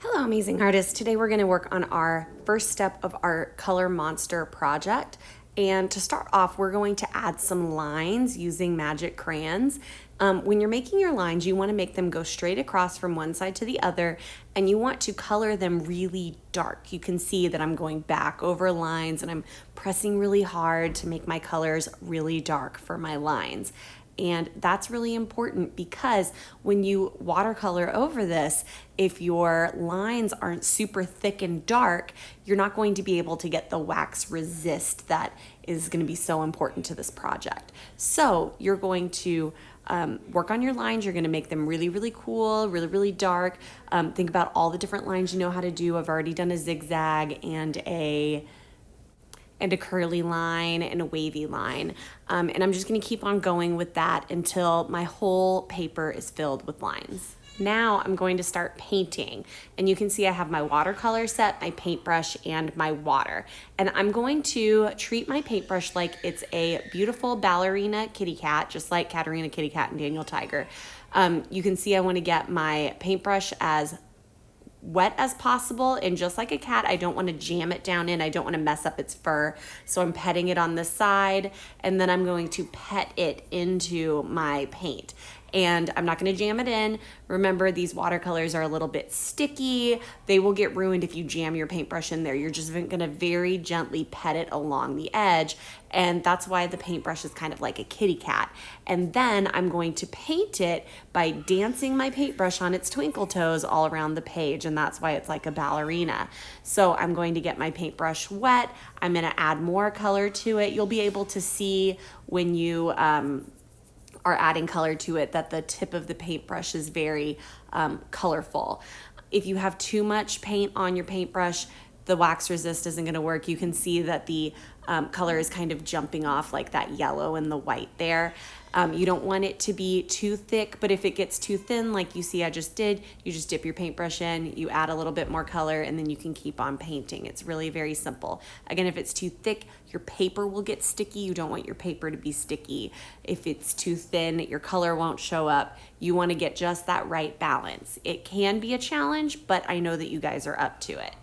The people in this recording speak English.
Hello, amazing artists. Today we're going to work on our first step of our Color Monster project. And to start off, we're going to add some lines using magic crayons. When you're making your lines, you want to make them go straight across from one side to the other, and you want to color them really dark. You can see that I'm going back over lines and I'm pressing really hard to make my colors really dark for my lines. And that's really important because when you watercolor over this, if your lines aren't super thick and dark, you're not going to be able to get the wax resist that is going to be so important to this project. So you're going to work on your lines. You're going to make them really, really cool, really, really dark. Think about all the different lines you know how to do. I've already done a zigzag and a curly line and a wavy line. And I'm just gonna keep on going with that until my whole paper is filled with lines. Now I'm going to start painting, and you can see I have my watercolor set, my paintbrush, and my water. And I'm going to treat my paintbrush like it's a beautiful ballerina kitty cat, just like Katerina Kitty Cat and Daniel Tiger. You can see I wanna get my paintbrush as wet as possible, and just like a cat, I don't want to jam it down in. I don't want to mess up its fur, so I'm petting it on the side, and then I'm going to pet it into my paint. And I'm not going to jam it in. Remember, these watercolors are a little bit sticky. They will get ruined if you jam your paintbrush in there. You're just going to very gently pet it along the edge, and that's why the paintbrush is kind of like a kitty cat. And then I'm going to paint it by dancing my paintbrush on its twinkle toes all around the page, and that's why it's like a ballerina. So I'm going to get my paintbrush wet. I'm going to add more color to it. You'll be able to see when you are adding color to it that the tip of the paintbrush is very colorful. If you have too much paint on your paintbrush, the wax resist isn't going to work. You can see that the color is kind of jumping off like that yellow and the white there. You don't want it to be too thick, but if it gets too thin, like you see I just did, you just dip your paintbrush in, you add a little bit more color, and then you can keep on painting. It's really very simple. Again, if it's too thick, your paper will get sticky. You don't want your paper to be sticky. If it's too thin, your color won't show up. You want to get just that right balance. It can be a challenge, but I know that you guys are up to it.